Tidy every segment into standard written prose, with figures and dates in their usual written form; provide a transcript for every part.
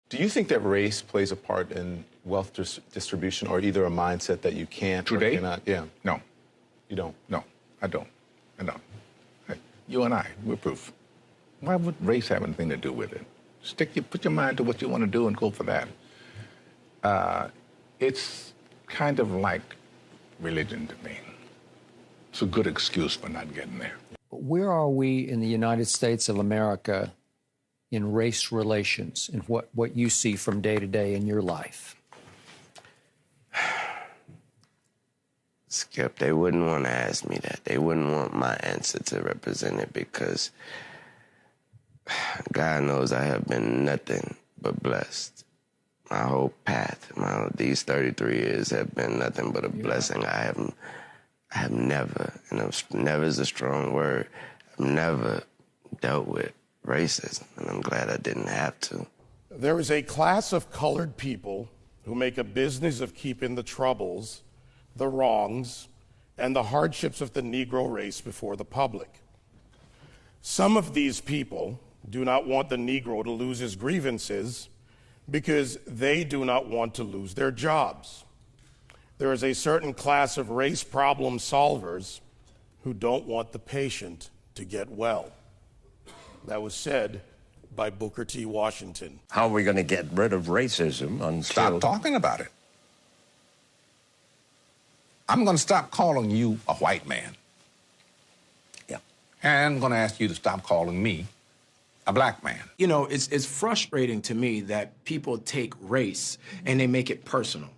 Do you think that race plays a part in wealth distribution, or either a mindset that you can't Today? or cannot? Yeah. No. You don't? No, I don't. I don't. You and I, we're proof. Why would race have anything to do with it? Put your mind to what you want to do and go for that. It's kind of like religion to me. It's a good excuse for not getting there. Where are we in the United States of America in race relations and what you see from day to day in your life? Skip, they wouldn't want to ask me that. They wouldn't want my answer to represent it because God knows I have been nothing but blessed. My whole path, these 33 years have been nothing but a blessing. I have never, never is a strong word, I've never dealt with racism, and I'm glad I didn't have to. There is a class of colored people who make a business of keeping the troubles, the wrongs, and the hardships of the Negro race before the public. Some of these people do not want the Negro to lose his grievances because they do not want to lose their jobs. There is a certain class of race problem solvers who don't want the patient to get well. That was said by Booker T. Washington. How are we going to get rid of racism until... Stop talking about it. I'm going to stop calling you a white man. Yeah. And I'm going to ask you to stop calling me a black man. You know, it's frustrating to me that people take race and they make it personal.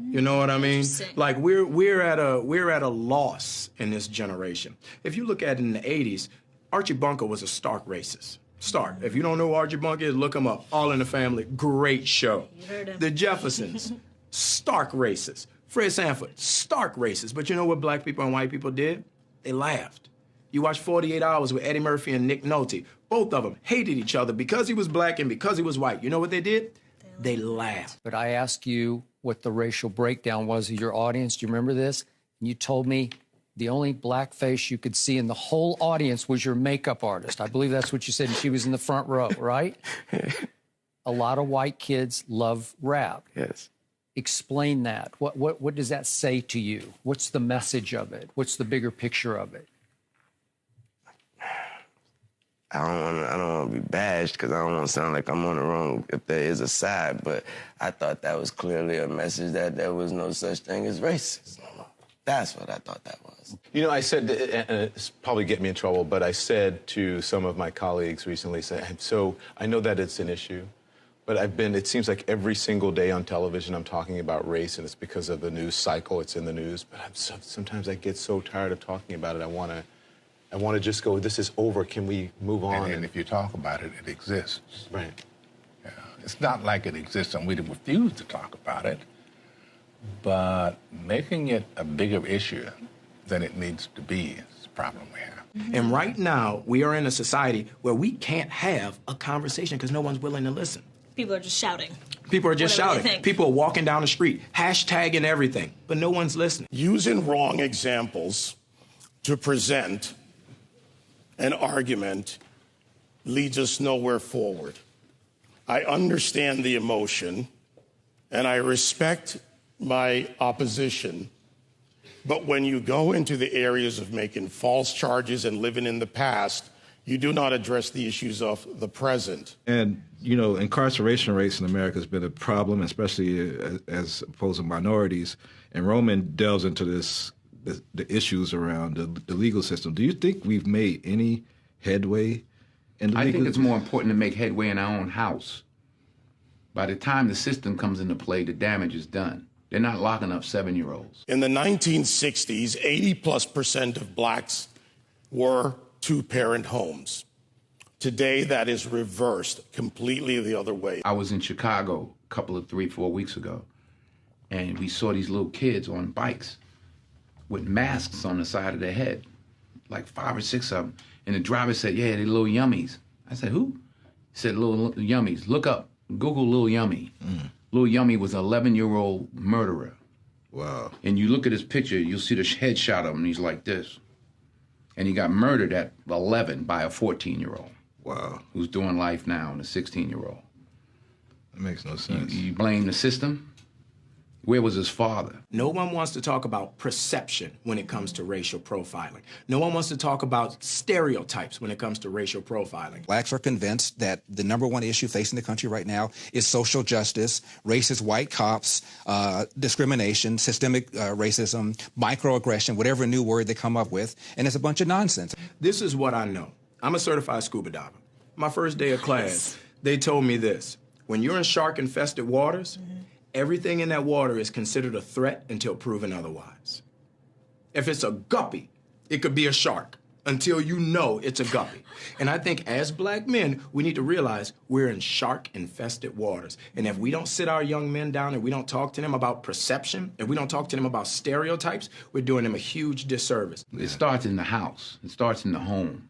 You know what I mean? Like we're at a loss in this generation. If you look at it in the 80s, Archie Bunker was a stark racist. Stark. If you don't know who Archie Bunker is, look him up. All in the Family, great show. You heard him. The Jeffersons, stark racist. Fred Sanford, stark racist. But you know what black people and white people did? They laughed. You watch 48 Hours with Eddie Murphy and Nick Nolte. Both of them hated each other because he was black and because he was white. You know what they did? They laughed. But I asked you what the racial breakdown was of your audience. Do you remember this? And you told me the only black face you could see in the whole audience was your makeup artist. I believe that's what you said, and she was in the front row, right? A lot of white kids love rap. Yes. Explain that. What does that say to you? What's the message of it? What's the bigger picture of it? I don't want to be bashed because I don't want to sound like I'm on the wrong if there is a side, but I thought that was clearly a message that there was no such thing as racism. That's what I thought that was. You know, I said, and it's probably get me in trouble, but I said to some of my colleagues recently, so I know that it's an issue, but it seems like every single day on television I'm talking about race, and it's because of the news cycle, it's in the news, but sometimes I get so tired of talking about it, I want to just go, this is over, can we move on? And if you talk about it, it exists. Right. Yeah. It's not like it exists and we refuse to talk about it, but making it a bigger issue than it needs to be is the problem we have. And right now, we are in a society where we can't have a conversation because no one's willing to listen. People are just shouting. People are just Whatever they shouting. think. People are walking down the street, hashtagging everything, but no one's listening. Using wrong examples to present an argument leads us nowhere forward. I understand the emotion, and I respect my opposition, but when you go into the areas of making false charges and living in the past, you do not address the issues of the present. And, you know, incarceration rates in America has been a problem, especially as opposed to minorities. And Roman delves into the issues around the legal system. Do you think we've made any headway in the legal system? I think it's more important to make headway in our own house. By the time the system comes into play, the damage is done. They're not locking up 7-year-olds. In the 1960s, 80+% of blacks were two-parent homes. Today, that is reversed completely the other way. I was in Chicago a couple of 3-4 weeks ago, and we saw these little kids on bikes with masks on the side of their head, like 5 or 6 of them. And the driver said, yeah, they're little yummies. I said, who? He said, little yummies. Look up, Google Lil Yummy. Lil Yummy was an 11-year-old murderer. Wow. And you look at his picture, you'll see the headshot of him, and he's like this. And he got murdered at 11 by a 14-year-old. Wow. Who's doing life now, and a 16-year-old. It makes no sense. You blame the system. Where was his father? No one wants to talk about perception when it comes to racial profiling. No one wants to talk about stereotypes when it comes to racial profiling. Blacks are convinced that the number one issue facing the country right now is social justice, racist white cops, discrimination, systemic racism, microaggression, whatever new word they come up with, and it's a bunch of nonsense. This is what I know. I'm a certified scuba diver. My first day of class, they told me this. When you're in shark-infested waters, everything in that water is considered a threat until proven otherwise. If it's a guppy, it could be a shark until you know it's a guppy. And I think as black men, we need to realize we're in shark-infested waters. And if we don't sit our young men down and we don't talk to them about perception, and we don't talk to them about stereotypes, we're doing them a huge disservice. It starts in the house. It starts in the home.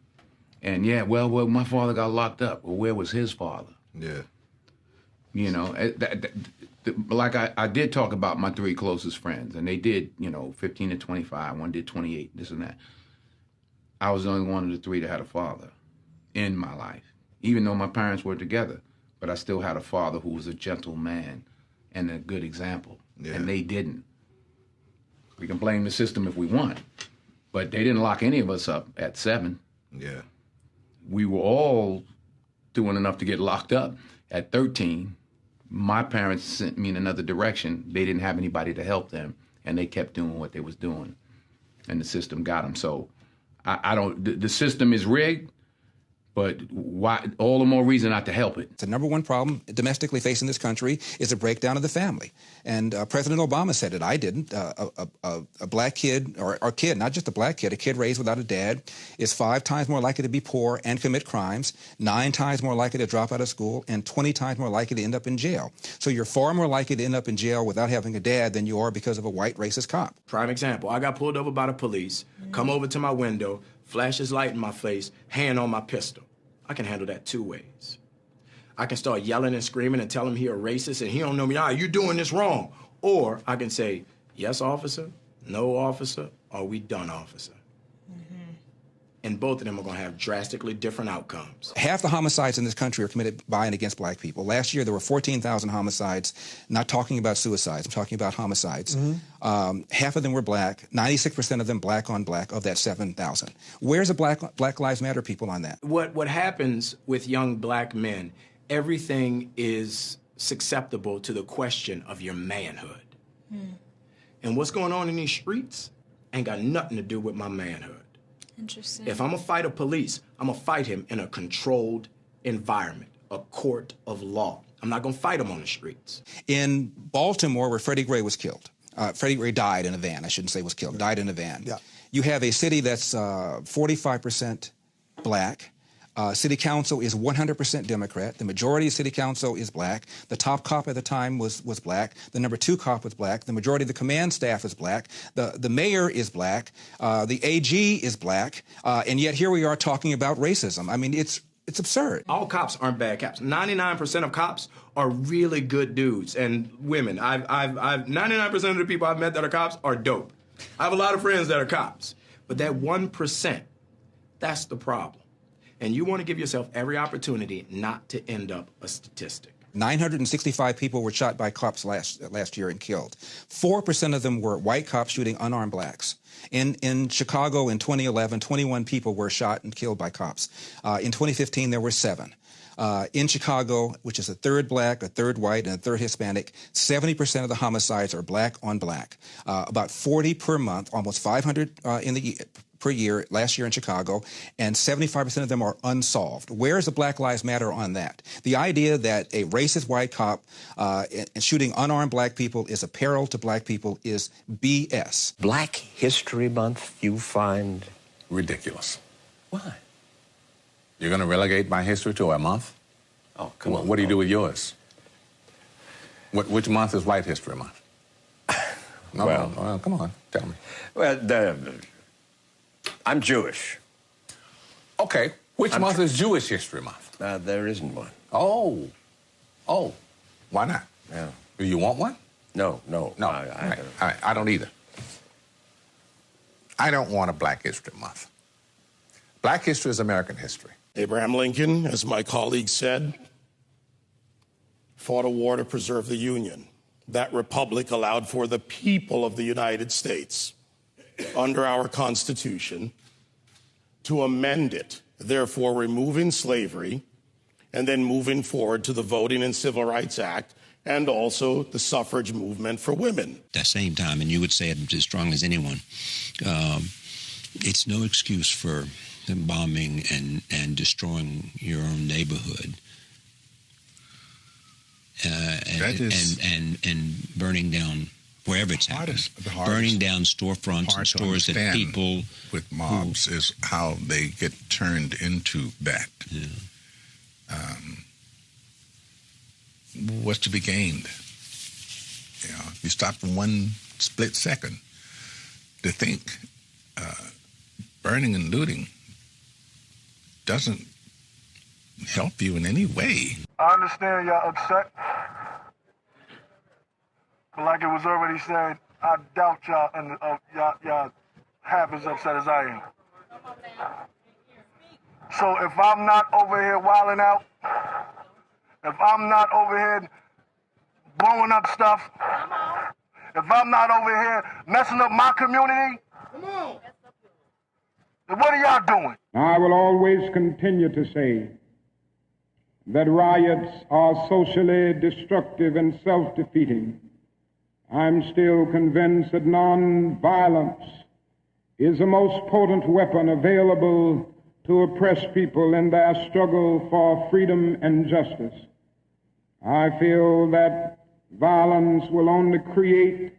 And yeah, well, my father got locked up. Well, where was his father? Yeah. You know, like I did talk about my 3 closest friends, and they did, 15 to 25. One did 28, this and that. I was the only one of the 3 that had a father in my life, even though my parents were together. But I still had a father who was a gentle man and a good example, and they didn't. We can blame the system if we want, but they didn't lock any of us up at 7. Yeah. We were all doing enough to get locked up at 13. My parents sent me in another direction. They didn't have anybody to help them, and they kept doing what they was doing, and the system got them. So I don't. The system is rigged, but why? All the more reason not to help it. The number one problem domestically facing this country is a breakdown of the family. And President Obama said it. I didn't. A black kid, or a kid, not just a black kid, a kid raised without a dad is 5 times more likely to be poor and commit crimes, 9 times more likely to drop out of school, and 20 times more likely to end up in jail. So you're far more likely to end up in jail without having a dad than you are because of a white racist cop. Prime example, I got pulled over by the police, come over to my window, flash his light in my face, hand on my pistol. I can handle that 2 ways. I can start yelling and screaming and tell him he a racist and he don't know me. You're doing this wrong. Or I can say, yes, officer, no, officer, or we done, officer. And both of them are going to have drastically different outcomes. Half the homicides in this country are committed by and against black people. Last year, there were 14,000 homicides, not talking about suicides, I'm talking about homicides. Half of them were black, 96% of them black on black of that 7,000. Where's the Black Lives Matter people on that? What happens with young black men, everything is susceptible to the question of your manhood. And what's going on in these streets ain't got nothing to do with my manhood. Interesting. If I'm gonna fight a police, I'm gonna fight him in a controlled environment, a court of law. I'm not gonna fight him on the streets. In Baltimore, where Freddie Gray was killed, Freddie Gray died in a van, I shouldn't say was killed, died in a van. Yeah. You have a city that's 45% black. City council is 100% Democrat. The majority of city council is black. The top cop at the time was black. The number 2 cop was black. The majority of the command staff is black. The mayor is black. The AG is black. And yet here we are talking about racism. I mean, it's absurd. All cops aren't bad cops. 99% of cops are really good dudes and women. I've 99% of the people I've met that are cops are dope. I have a lot of friends that are cops. But that 1%, that's the problem. And you want to give yourself every opportunity not to end up a statistic. 965 people were shot by cops last year and killed. 4% of them were white cops shooting unarmed blacks. In Chicago in 2011, 21 people were shot and killed by cops. In 2015, there were 7. In Chicago, which is a third black, a third white, and a third Hispanic, 70% of the homicides are black on black. About 40 per month, almost 500 per year last year in Chicago, and 75% of them are unsolved. Where is the Black Lives Matter on that? The idea that a racist white cop shooting unarmed black people is a peril to black people is BS. Black History Month you find Ridiculous. why? You're going to relegate my history to a month? Oh, come on. What do you do with yours? Which month is White History Month? No, well, come on, tell me. Well, I'm Jewish. Okay, which month is Jewish History Month? There isn't one. Oh, why not? Yeah. Do you want one? No. I don't either. I don't want a Black History Month. Black history is American history. Abraham Lincoln, as my colleague said, fought a war to preserve the Union. That republic allowed for the people of the United States, under our Constitution, to amend it, therefore removing slavery and then moving forward to the Voting and Civil Rights Act and also the suffrage movement for women. At the same time, and you would say it as strong as anyone, it's no excuse for bombing and destroying your own neighborhood. And burning down wherever it's happening, burning down storefronts and stores that people with mobs is how they get turned into that. Yeah. What's to be gained? You know, you stop for one split second to think. Burning and looting doesn't help you in any way. I understand y'all upset, but like it was already said, I doubt y'all and y'all half as upset as I am. So if I'm not over here wilding out, if I'm not over here blowing up stuff, if I'm not over here messing up my community, then what are y'all doing? I will always continue to say that riots are socially destructive and self-defeating. I'm still convinced that non-violence is the most potent weapon available to oppress people in their struggle for freedom and justice. I feel that violence will only create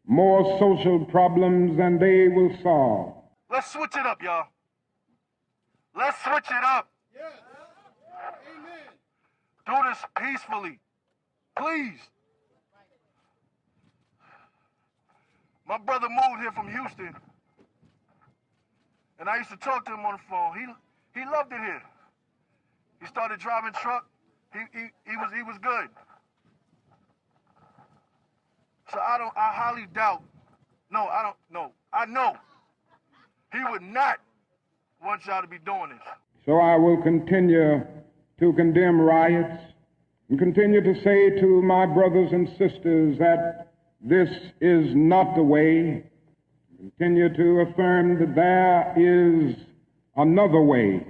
more social problems than they will solve. Let's switch it up, y'all. Let's switch it up. Do this peacefully, please. My brother moved here from Houston, and I used to talk to him on the phone. He loved it here. He started driving truck. He was good. So I highly doubt. No, I don't know. I know he would not want y'all to be doing this. So I will continue to condemn riots and continue to say to my brothers and sisters that this is not the way. Continue to affirm that there is another way.